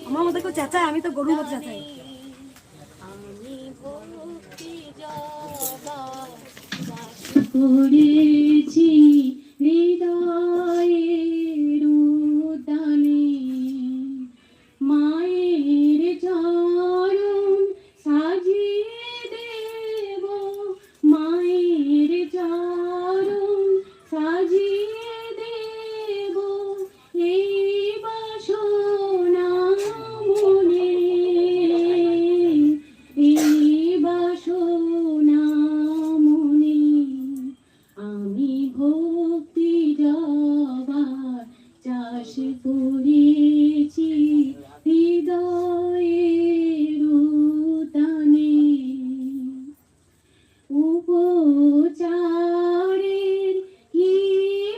আমার মতো কেউ চেঁচায়, আমি তো গরুর মতো চেঁচাই। করেছি হৃদয়ের উদ্যানে মায়ের চরণ সাজিয়ে দেব, মায়ের চরণ সাজিয়ে দেব এই বাসনা মনে, এই বাসনা মনে আমি ভক্তি জবার চাষ করেছি হৃদয়ের উদ্যানে। উপচারের কি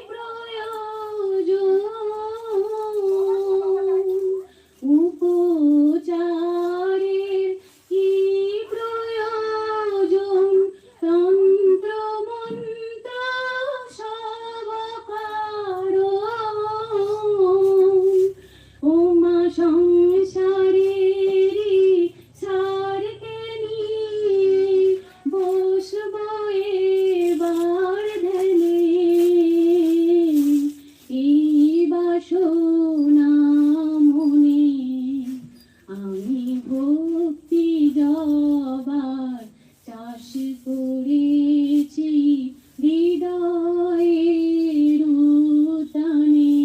প্রয়োজন, উপচারের কি প্রয়োজন, তন্ত্র মন্ত্র সব কারণ ওমা সংসারেরই সারকে নিয়ে বসবো এবার ধ্যানে এই বাসনা মনে আমি ভক্তি জবার চাষ করেছি হৃদয়ের উদ্যানে।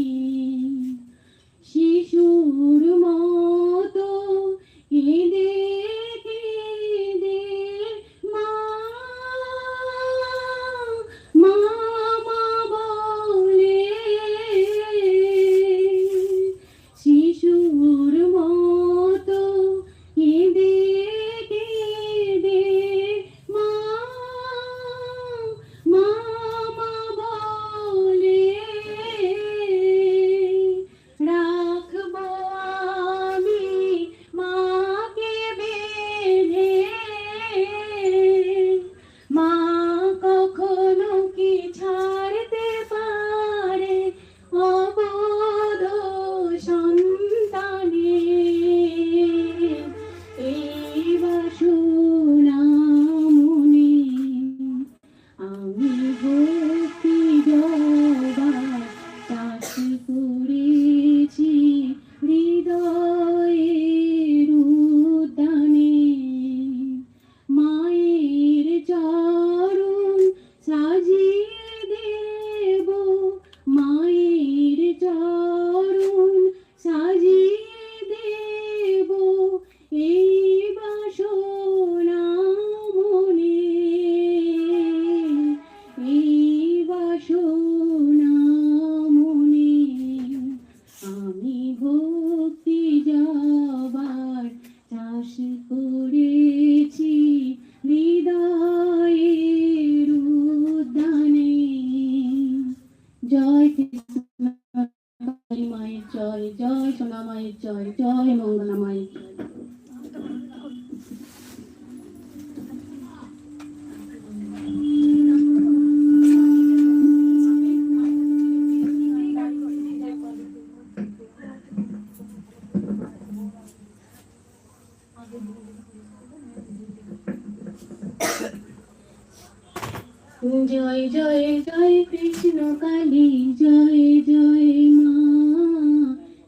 শিশুর মতো কেঁদে কেঁদে মা মা মা বলে, শিশুর মতো কেঁদে কেঁদে মা মা মা বলে রাখবো আমি মাকে বেঁধে, মা কখনো কি ছাড়তে পারে অবোধ সন্তানে এই বাসনা মনে আমি ভক্তি জবার চাষ করেছি হৃদয়ের উদ্যানে মায়ের চরণ সাজিয়ে দেব, মায়ের চরণ সাজিয়ে দেব এই বাসনা মনে, এই বাসনা মনে আমি ভক্তি জবার চাষ করেছি হৃদয়ের উদ্যানে। জয় কৃষ্ণ কালী মায়ের জয়, জয় সোনা মায়ের জয়, জয় মঙ্গলা মায়ের জয়। জয় জয় জয় কৃষ্ণ কালী জয় জয় মা,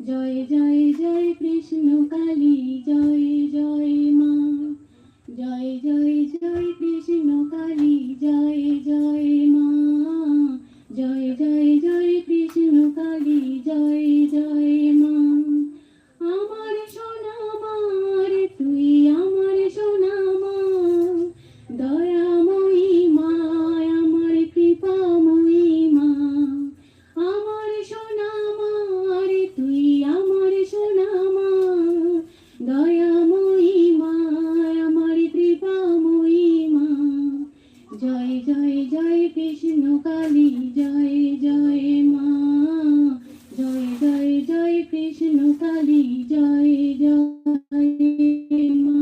জয় জয় জয় কৃষ্ণ কালী জয় জয় মা, জয় জয় জয় কৃষ্ণ কালী জয় জয় মা, জয় জয় জয় কৃষ্ণ কালী জয় জয় মা। আমার সোনা মা রে তুই আমার সোনা মা, দয়াময়ী মা আমার কৃপাময়ী মা, আমার সোনা মা রে তুই আমার সোনা মা, দয়াময়ী মা আমার কৃপাময়ী মা। জয় জয় জয় কৃষ্ণ কালী জয় জয় মা, জয় জয় জয় কৃষ্ণ কালী জয় জয় মা,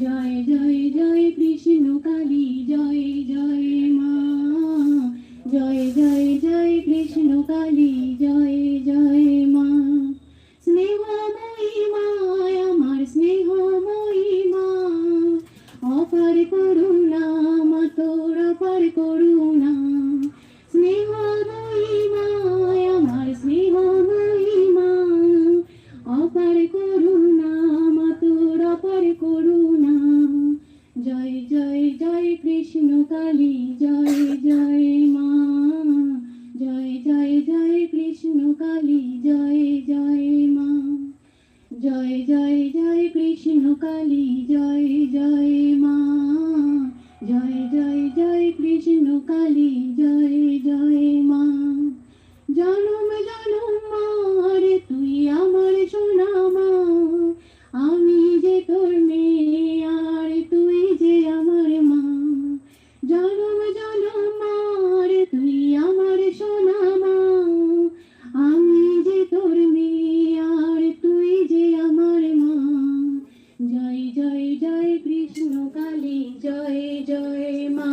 জয় জয় জয় কৃষ্ণ কালী জয় জয় মা, জয় জয় জয় কৃষ্ণ কালী জয় জয় মা। স্নেহময়ী কালী জয় জয় মা। জয় জয় জয় কৃষ্ণ কালী জয় জয় মা। জয় জয় জয় কৃষ্ণ কালী জয় জয় মা। জনম জনম মার তুই আমার সোনা মা, আমি যে তোর মেয়ে আর তুই যে আমার মা। জনম জনম মার তুই আমার সোনা মা, আমি যে তোর মেয়ে আর তুই যে আমার মা। জয় জয় জয় কৃষ্ণ কালী জয় জয় মা।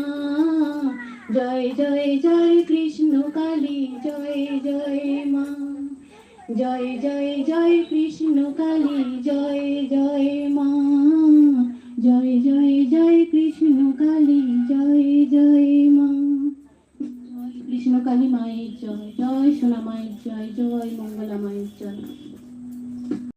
জয় জয় জয় কৃষ্ণ কালী জয় জয় মা। জয় জয় জয় কৃষ্ণ কালী জয় জয় মা। জয় জয় জয় কৃষ্ণ কালী জয় জয় মা। জয় কৃষ্ণ কালী মায়ের জয়, জয় সোনা মায়ের জয়, জয় মঙ্গলা মায়ের জয়।